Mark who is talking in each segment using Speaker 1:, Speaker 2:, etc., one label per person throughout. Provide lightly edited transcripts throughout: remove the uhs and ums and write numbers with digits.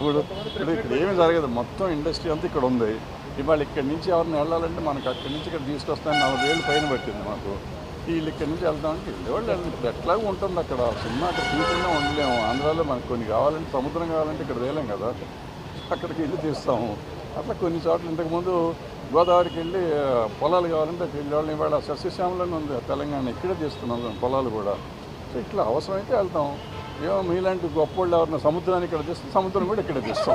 Speaker 1: ఇప్పుడు ఇక్కడ ఏమీ జరగదు, మొత్తం ఇండస్ట్రీ అంతా ఇక్కడ ఉంది. ఇవాళ ఇక్కడి నుంచి ఎవరిని వెళ్ళాలంటే మనకు అక్కడి నుంచి ఇక్కడ తీసుకొస్తాను 40 ఏళ్ళు పైన పట్టింది మాకు. వీళ్ళు ఇక్కడి నుంచి వెళ్తామంటే వెళ్ళేవాళ్ళు వెళ్ళండి. ఇప్పుడు ఎట్లాగో ఉంటుంది అక్కడ సినిమా అక్కడ తీయకుండా ఉండలేము. ఆంధ్రాలో మనకు కొన్ని కావాలంటే సముద్రం కావాలంటే ఇక్కడ తేలేం కదా, అక్కడికి వెళ్ళి తీస్తాము. అట్లా కొన్ని చోట్ల ఇంతకుముందు గోదావరికి వెళ్ళి పొలాలు కావాలంటే అక్కడ వెళ్ళేవాళ్ళని. ఇవాళ సస్యశ్యామలంగా ఉంది తెలంగాణ, ఇక్కడే తీస్తున్నాం పొలాలు కూడా. సో ఇట్లా అవసరమైతే వెళ్తాం. ఏమో మీలాంటి గొప్ప వాళ్ళు ఎవరిన సముద్రాన్ని ఇక్కడ తీస్తాం, సముద్రం కూడా ఇక్కడ తీస్తాం.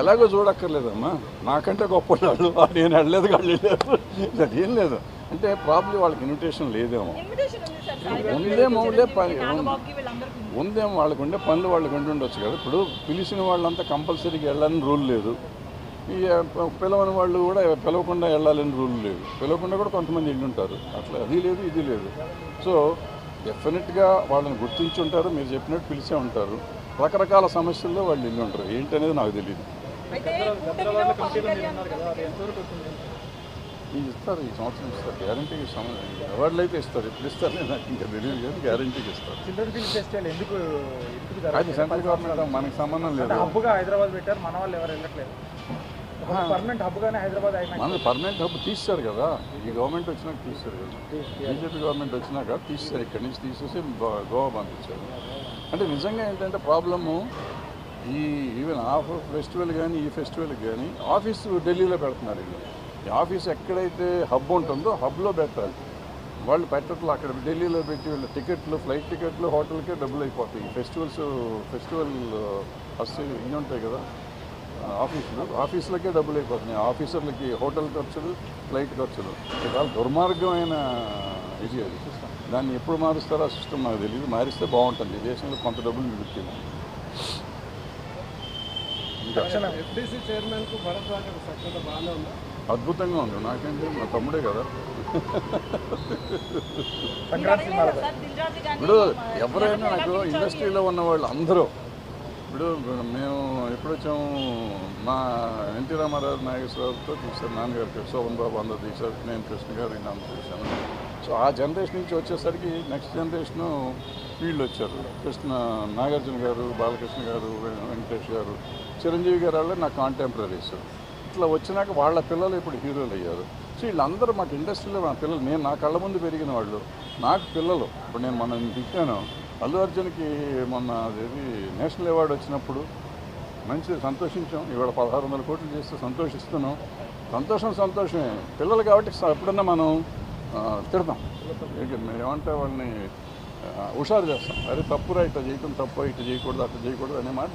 Speaker 1: ఎలాగో చూడక్కర్లేదమ్మా, నాకంటే గొప్ప వాళ్ళు నేను వెళ్ళలేదు, వాళ్ళు వెళ్ళారు, అదేం లేదు. అంటే ప్రాబ్లీ వాళ్ళకి ఇన్విటేషన్ లేదేమో, ఉందేమో వాళ్ళకు ఉండే పనులు వాళ్ళకి ఉండొచ్చు కదా. ఇప్పుడు పిలిచిన వాళ్ళంతా కంపల్సరీగా వెళ్ళాలని రూల్ లేదు, పిలవని వాళ్ళు కూడా పిలవకుండా వెళ్ళాలని రూల్ లేదు, పిలవకుండా కూడా కొంతమంది వెళ్ళి ఉంటారు. అట్లా అది లేదు ఇది లేదు. సో డెఫినెట్గా వాళ్ళని గుర్తించి ఉంటారు, మీరు చెప్పినట్టు పిలిచే ఉంటారు. రకరకాల సమస్యల్లో వాళ్ళు వెళ్ళి ఉంటారు, ఏంటనేది నాకు తెలియదు. ఇది ఇస్తారు, ఈ సంవత్సరం ఇస్తారు, గ్యారంటీకి అవార్డులు అయితే ఇస్తారు. ఎప్పుడు ఇస్తారు నాకు ఇంకా తెలియదు, కానీ గ్యారంటీకి ఇస్తారు. అది సెంట్రల్ గవర్నమెంట్, మనకి సంబంధం లేదు.
Speaker 2: హైదరాబాద్ పెట్టారు, మన వాళ్ళు ఎవరు వెళ్ళట్లేదు. పర్మనెంట్ హబ్గానే హైదరాబాద్
Speaker 1: మన పర్మనెంట్ హబ్ తీస్తారు కదా, ఈ గవర్నమెంట్ వచ్చినాక తీస్తారు కదా, బీజేపీ గవర్నమెంట్ వచ్చినాక తీస్తారు. ఇక్కడి నుంచి తీసేసి గోవా పంపించారు. అంటే నిజంగా ఏంటంటే ప్రాబ్లము, ఈవెన్ ఆ ఫెస్టివల్ కానీ ఈ ఫెస్టివల్కి కానీ ఆఫీసు ఢిల్లీలో పెడుతున్నారు. ఈ ఆఫీస్ ఎక్కడైతే హబ్ ఉంటుందో హబ్లో పెట్టాలి. వాళ్ళు పెట్టట్లు అక్కడ ఢిల్లీలో పెట్టి వీళ్ళ టికెట్లు, ఫ్లైట్ టికెట్లు, హోటల్కే డబ్బులు అయిపోతాయి. ఫెస్టివల్ వస్తే ఇవి ఉంటాయి కదా ఆఫీసులకే డబ్బులు అయిపోతున్నాయి. ఆఫీసర్లకి హోటల్ ఖర్చులు, ఫ్లైట్ ఖర్చులు. చాలా దుర్మార్గమైన ఇది అది. దాన్ని ఎప్పుడు మారుస్తారో ఆ సిస్టమ్ నాకు తెలియదు. మారిస్తే బాగుంటుంది, ఈ దేశంలో కొంత డబ్బులు మిగులుతుంది. అద్భుతంగా ఉంది, నాకేంటి మా తమ్ముడే కదా. ఇప్పుడు ఎవరైనా నాకు ఇండస్ట్రీలో ఉన్న వాళ్ళు అందరూ, ఇప్పుడు మేము ఎప్పుడు వచ్చాము, మా ఎన్టీ రామారావు నాగేశ్వరరావుతో తీశారు, నాన్నగారు శోభన్ బాబు అందరూ తీశారు, నేను కృష్ణ గారు ఈయన తీశాను. సో ఆ జనరేషన్ నుంచి వచ్చేసరికి నెక్స్ట్ జనరేషను వీళ్ళు వచ్చారు. నాగార్జున గారు, బాలకృష్ణ గారు, వెంకటేష్ గారు, చిరంజీవి గారు వాళ్ళు నా కాంటెంపరీస్. ఇట్లా వచ్చినాక వాళ్ళ పిల్లలు ఇప్పుడు హీరోలు అయ్యారు. సో వీళ్ళందరూ మాకు ఇండస్ట్రీలో మా పిల్లలు, నేను నా కళ్ళ ముందు పెరిగిన వాళ్ళు, నాకు పిల్లలు. ఇప్పుడు నేను మొన్న తిట్టాను, అల్లు అర్జున్కి మొన్న అదేది నేషనల్ అవార్డు వచ్చినప్పుడు మంచి సంతోషించాం. ఇవాళ 1600 కోట్లు చేస్తే సంతోషిస్తున్నాం. సంతోషమే. పిల్లలు కాబట్టి ఎప్పుడన్నా మనం తిడతాం, ఏమంటే వాళ్ళని హుషారు చేస్తాం. అరే తప్పురా, ఇట్లా చేయకుండా తప్పు, ఇట్లా చేయకూడదు, అట్లా చేయకూడదు అనే మాట